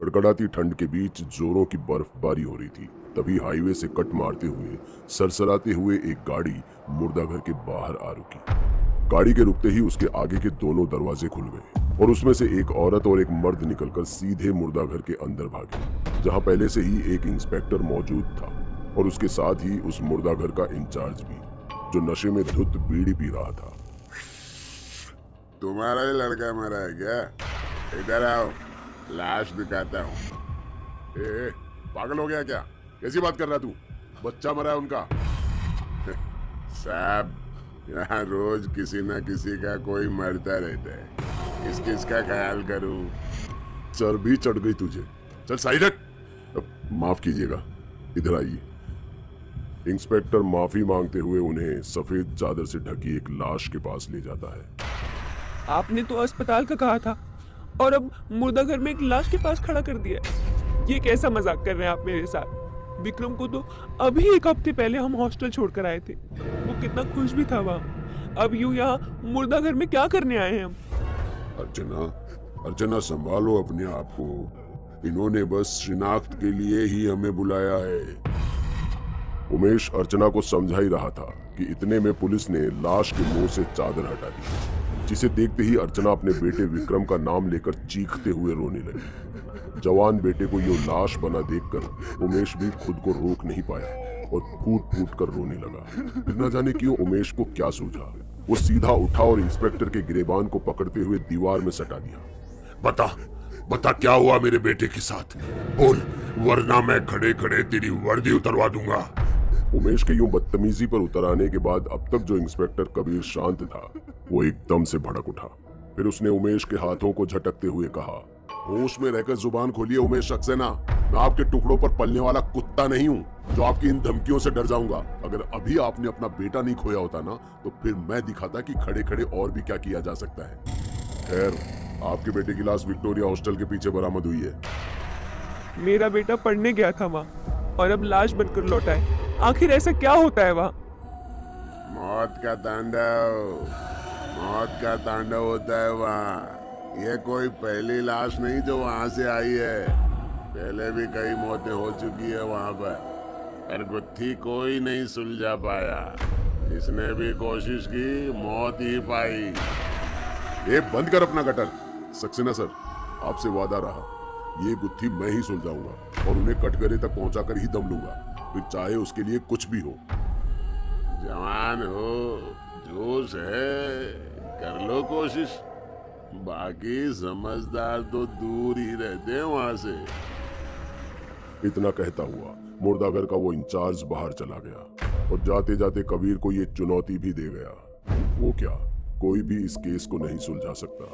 कड़कड़ाती ठंड के बीच जोरों की बर्फबारी हो रही थी। तभी हाईवे से कट मारते हुए सरसराते हुए एक गाड़ी मुर्दाघर के बाहर आ रुकी। गाड़ी के रुकते ही उसके आगे के दोनों दरवाजे खुल गए और उसमें से एक औरत और एक मर्द निकलकर सीधे मुर्दाघर के अंदर भागे, जहां पहले से ही एक इंस्पेक्टर मौजूद था और उसके साथ ही उस मुर्दाघर का इंचार्ज भी, जो नशे में धुत बीड़ी पी रहा था। तुम्हारा ही लड़का मरा है क्या? इधर आओ, लाश दिखाता हूँ। ए, पागल हो गया क्या? कैसी बात कर रहा तू? बच्चा मरा है उनका। साहब, यहाँ रोज किसी न किसी का कोई मरता रहता है, किस किस का ख्याल करूं? चर्बी चढ़ गई तुझे। चल साइड हट। माफ कीजिएगा, इधर आइए। इंस्पेक्टर माफी मांगते हुए उन्हें सफेद चादर से ढकी एक लाश के पास ले जाता है। आपने तो अस्पताल का कहा था और अब मुर्दाघर में एक लाश के पास खड़ा कर दिया। ये कैसा मजाक कर रहे हैं आप मेरे साथ? विक्रम को तो अभी एक हफ्ते पहले हम हॉस्टल छोड़कर आए थे, वो कितना खुश भी था वहाँ। अब यूं यहाँ मुर्दाघर में क्या करने आए हैं हम? अर्चना संभालो अपने आप को। इन्होंने बस शिनाख्त के लिए ही हमें बुलाया है। उमेश अर्चना को समझा ही रहा था कि इतने में पुलिस ने लाश के मुंह से चादर हटा दी, जिसे देखते ही अर्चना अपने बेटे विक्रम का नाम लेकर चीखते हुए रोने लगी। जवान बेटे को ये लाश बना देखकर उमेश भी खुद को रोक नहीं पाया और फूट फूट कर रोने लगा। फिर न जाने क्यों उमेश को क्या सूझा, वो सीधा उठा और इंस्पेक्टर के गिरेबान को पकड़ते हुए दीवार में सटा दिया। बता क्या हुआ मेरे बेटे के साथ? बोल, वरना मैं खड़े खड़े तेरी वर्दी उतरवा दूंगा। उमेश के यूं बदतमीजी पर उतर आने के बाद अब तक जो इंस्पेक्टर कबीर शांत था, वो एकदम से भड़क उठा। फिर उसने उमेश के हाथों को झटकते हुए कहा, होश में रहकर जुबान खोलिए उमेश सक्सेना। मैं आपके टुकड़ों पर पलने वाला कुत्ता नहीं हूँ जो आपकी इन धमकियों से डर जाऊंगा। अगर अभी आपने अपना बेटा नहीं खोया होता ना, तो फिर मैं दिखाता कि खड़े खड़े और भी क्या किया जा सकता है। खैर, आपके बेटे की लाश विक्टोरिया हॉस्टल के पीछे बरामद हुई है। मेरा बेटा पढ़ने गया था वहाँ और अब लाश बनकर लौटा है। आखिर ऐसा क्या होता है वहाँ? मौत का तांडव होता है वहाँ। ये कोई पहली लाश नहीं जो वहाँ से आई है, पहले भी कई मौतें हो चुकी है वहाँ पर गुत्थी कोई नहीं सुलझा पाया। इसने भी कोशिश की, मौत ही पाई। ये बंद कर अपना गटर। सक्सेना सर, आपसे वादा रहा, ये गुत्थी मैं ही सुलझाऊंगा और उन्हें कटघरे तक पहुंचाकर ही दम लूंगा, फिर चाहे उसके लिए कुछ भी हो। जवान हो, जोश है, कर लो कोशिश। बाकी समझदार तो दूर ही रहते हैं वहां से। इतना कहता हुआ मुर्दाघर का वो इंचार्ज बाहर चला गया और जाते जाते कबीर को ये चुनौती भी दे गया। वो क्या, कोई भी इस केस को नहीं सुलझा सकता,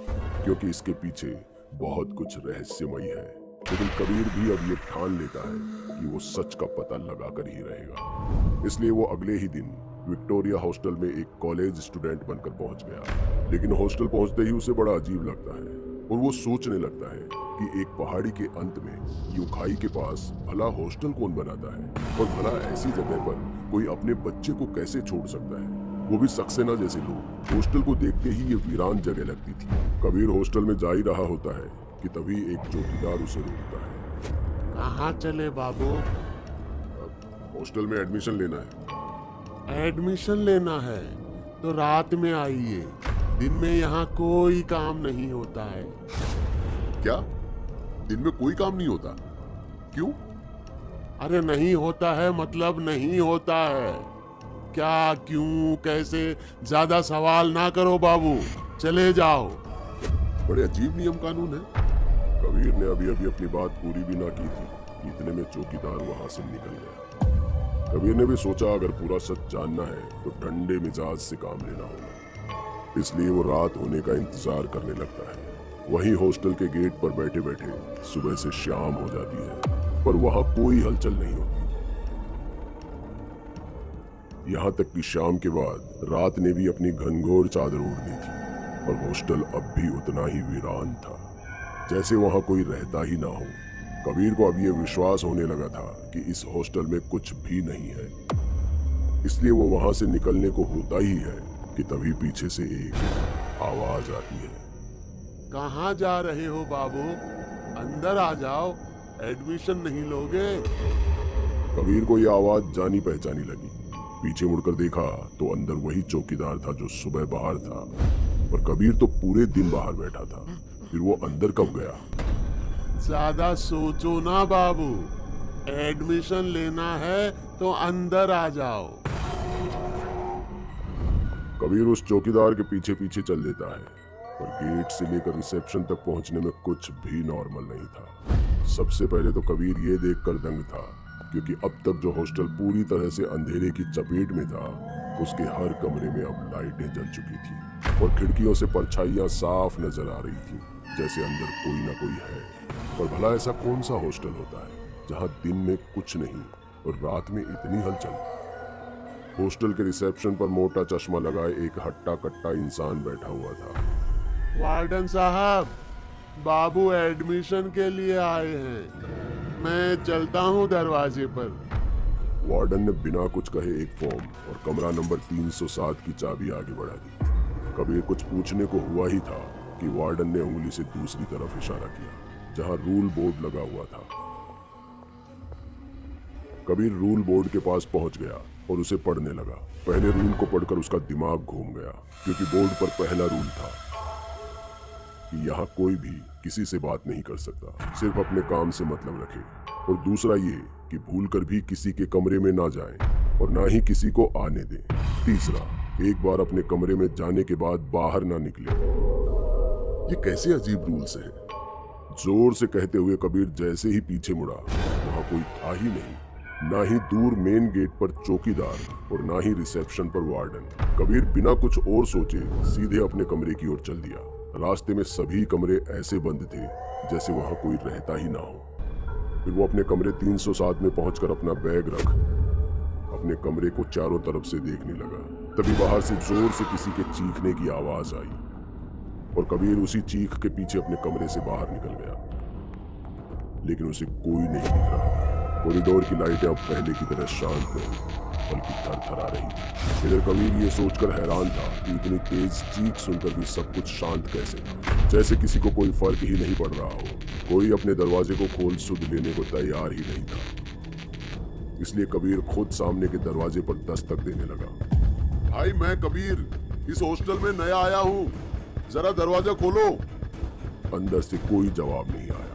क्योंकि इसके पीछे बहुत कुछ रहस्यमयी है। लेकिन कबीर भी अब ये ठान लेता है कि वो सच का पता लगा कर ही रहेगा। इसलिए वो अगले ही दिन विक्टोरिया हॉस्टल में एक कॉलेज स्टूडेंट बनकर पहुंच गया। लेकिन हॉस्टल पहुंचते ही उसे बड़ा अजीब लगता है और वो सोचने लगता है कि एक पहाड़ी के अंत में यूं खाई के पास भला हॉस्टल कौन बनाता है, और भला ऐसी जगह पर कोई अपने बच्चे को कैसे छोड़ सकता है, वो भी सक्सेना जैसे लोग। हॉस्टल को देखते ही ये वीरान जगह लगती थी। कबीर हॉस्टल में जा ही रहा होता है कि तभी एक चौकीदार उसे रोकता है। कहाँ चले बाबू? हॉस्टल में एडमिशन लेना है। एडमिशन लेना है तो रात में आइए, दिन में यहाँ कोई काम नहीं होता है। क्या दिन में कोई काम नहीं होता? क्यों? अरे नहीं होता है मतलब नहीं होता है। क्या, क्यों, कैसे, ज्यादा सवाल ना करो बाबू, चले जाओ। बड़े अजीब नियम कानून है। कबीर ने अभी अभी अपनी बात पूरी भी ना की थी कि इतने में चौकीदार वहां से निकल गया। कबीर ने भी सोचा अगर पूरा सच जानना है तो ठंडे मिजाज से काम लेना होगा, इसलिए वो रात होने का इंतजार करने लगता है। वहीं हॉस्टल के गेट पर बैठे बैठे सुबह से शाम हो जाती है, पर वहां कोई हलचल नहीं होती। यहाँ तक कि शाम के बाद रात ने भी अपनी घनघोर चादर ओढ़ ली थी और हॉस्टल अब भी उतना ही वीरान था, जैसे वहां कोई रहता ही ना हो। कबीर को अब ये विश्वास होने लगा था कि इस हॉस्टल में कुछ भी नहीं है, इसलिए वो वहां से निकलने को होता ही है कि तभी पीछे से एक आवाज आती है। कहाँ जा रहे हो बाबू? अंदर आ जाओ, एडमिशन नहीं लोगे? कबीर को यह आवाज जानी पहचानी लगी। पीछे मुड़कर देखा तो अंदर वही चौकीदार था जो सुबह बाहर था, और कबीर तो पूरे दिन बाहर बैठा था। फिर वो अंदर कब गया? ज्यादा सोचो ना बाबू, एडमिशन लेना है तो अंदर आ जाओ। कबीर उस चौकीदार के पीछे पीछे चल देता है, पर गेट से लेकर रिसेप्शन तक पहुंचने में कुछ भी नॉर्मल नहीं था। सबसे पहले तो कबीर ये देखकर दंग था, क्योंकि अब तक जो हॉस्टल पूरी तरह से अंधेरे की चपेट में था, उसके हर कमरे में अब लाइटें जल चुकी थी और खिड़कियों से परछाइयां साफ नजर आ रही थी, जैसे अंदर कोई ना कोई है। पर भला ऐसा कौन सा हॉस्टल होता है जहां दिन में कुछ नहीं और रात में इतनी हलचल? हॉस्टल के रिसेप्शन पर मोटा चश्मा लगाए एक हट्टा कट्टा इंसान बैठा हुआ था। वार्डन साहब, बाबू एडमिशन के लिए आए हैं, मैं चलता हूँ दरवाजे पर। वार्डन ने बिना कुछ कहे एक फॉर्म और कमरा नंबर 307 की चाबी आगे बढ़ा दी। कबीर कुछ पूछने को हुआ ही था कि वार्डन ने उंगली से दूसरी तरफ इशारा किया, जहां रूल बोर्ड लगा हुआ था। कबीर रूल बोर्ड के पास पहुंच गया और उसे पढ़ने लगा। पहले रूल को पढ़कर उसका दिमाग घूम गया, क्योंकि बोर्ड पर पहला रूल था कि यहाँ कोई भी किसी से बात नहीं कर सकता, सिर्फ अपने काम से मतलब रखे। और दूसरा ये कि भूलकर भी किसी के कमरे में ना जाएं और ना ही किसी को आने दें। तीसरा, एक बार अपने कमरे में जाने के बाद बाहर ना निकले। ये कैसे अजीब रूल्स हैं? जोर से कहते हुए कबीर जैसे ही पीछे मुड़ा, वहां कोई था ही नहीं, ना ही दूर मेन गेट पर चौकीदार और ना ही रिसेप्शन पर वार्डन। कबीर बिना कुछ और सोचे सीधे अपने कमरे की ओर चल दिया। रास्ते में सभी कमरे ऐसे बंद थे जैसे वहां कोई रहता ही ना हो। फिर वो अपने कमरे 307 में पहुंचकर अपना बैग रख अपने कमरे को चारों तरफ से देखने लगा। तभी बाहर से जोर से किसी के चीखने की आवाज आई और कबीर उसी चीख के पीछे अपने कमरे से बाहर निकल गया, लेकिन उसे कोई नहीं दिख रहा था। कॉरिडोर की लाइटें अब पहले की तरह शांत नहीं बल्कि थरथरा रही थी। इधर कबीर ये सोचकर हैरान था कि इतनी तेज चीख सुनकर भी सब कुछ शांत कैसे था, जैसे किसी को कोई फर्क ही नहीं पड़ रहा हो। कोई अपने दरवाजे को खोल सुध लेने को तैयार ही नहीं था। इसलिए कबीर खुद सामने के दरवाजे पर दस्तक देने लगा। भाई, मैं कबीर इस हॉस्टल में नया आया हूँ, जरा दरवाजा खोलो। अंदर से कोई जवाब नहीं आया।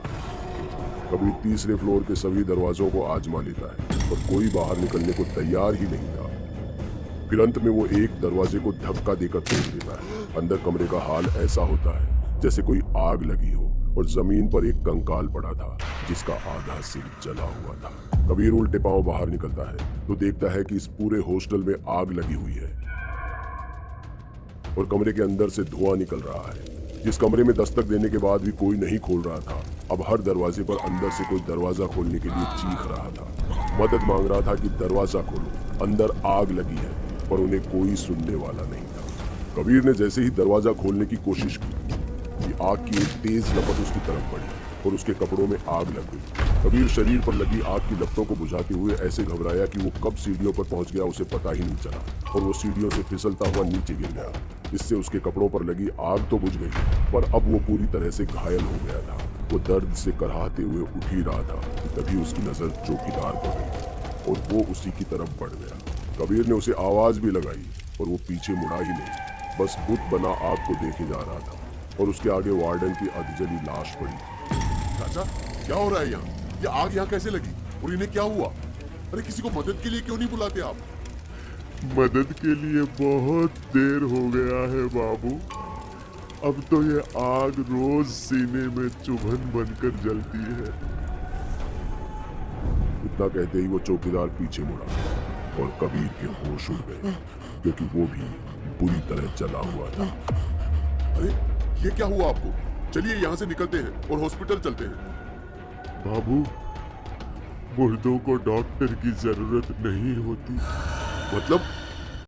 कबीर तीसरे फ्लोर के सभी दरवाजों को आजमा लेता है और कोई बाहर निकलने को तैयार ही नहीं था। फिर अंत में वो एक दरवाजे को धक्का देकर तोड़ देता है। अंदर कमरे का हाल ऐसा होता है जैसे कोई आग लगी हो और जमीन पर एक कंकाल पड़ा था जिसका आधा सिर जला हुआ था। कबीर उल्टे पांव बाहर निकलता है तो देखता है कि इस पूरे हॉस्टल में आग लगी हुई है और कमरे के अंदर से धुआं निकल रहा है। जिस कमरे में दस्तक देने के बाद भी कोई नहीं खोल रहा था, अब हर दरवाजे पर अंदर से कोई दरवाजा खोलने के लिए चीख रहा था, मदद मांग रहा था कि दरवाजा खोलो, अंदर आग लगी है, पर उन्हें कोई सुनने वाला नहीं था। कबीर ने जैसे ही दरवाजा खोलने की कोशिश की कि आग की एक तेज लपट उसकी तरफ पड़ी और उसके कपड़ों में आग लग गई। कबीर शरीर पर लगी आग की लपटों को बुझाते हुए ऐसे घबराया कि वो कब सीढ़ियों पर पहुंच गया उसे पता ही नहीं चला और वो सीढ़ियों से फिसलता हुआ नीचे गिर गया। इससे उसके कपड़ों पर लगी आग तो बुझ गई, पर अब वो पूरी तरह से घायल हो गया था। वो दर्द से कराहते हुए उठ ही रहा था कि तभी उसकी नजर चौकीदार पर गई और वो उसी की तरफ बढ़ गया। कबीर ने उसे आवाज भी लगाई और वो पीछे मुड़ा ही नहीं, बस बुत बना आग को देखे जा रहा था और उसके आगे वार्डन की अधजली लाश पड़ी थी। चाचा, क्या हो रहा है यहाँ? ये आग यहाँ कैसे लगी और इन्हें क्या हुआ? अरे किसी को मदद के लिए क्यों नहीं बुलाते आप? मदद के लिए बहुत देर हो गया है बाबू। अब तो ये आग रोज सीने में चुभन बनकर जलती है। इतना कहते ही वो चौकीदार पीछे मुड़ा और कबीर के होश उड़ गए, क्योंकि वो भी बुरी तरह जला हुआ था। अरे ये क्या हुआ आपको? चलिए यहाँ से निकलते हैं और हॉस्पिटल चलते हैं। बाबू, मुर्दों को डॉक्टर की जरूरत नहीं होती। मतलब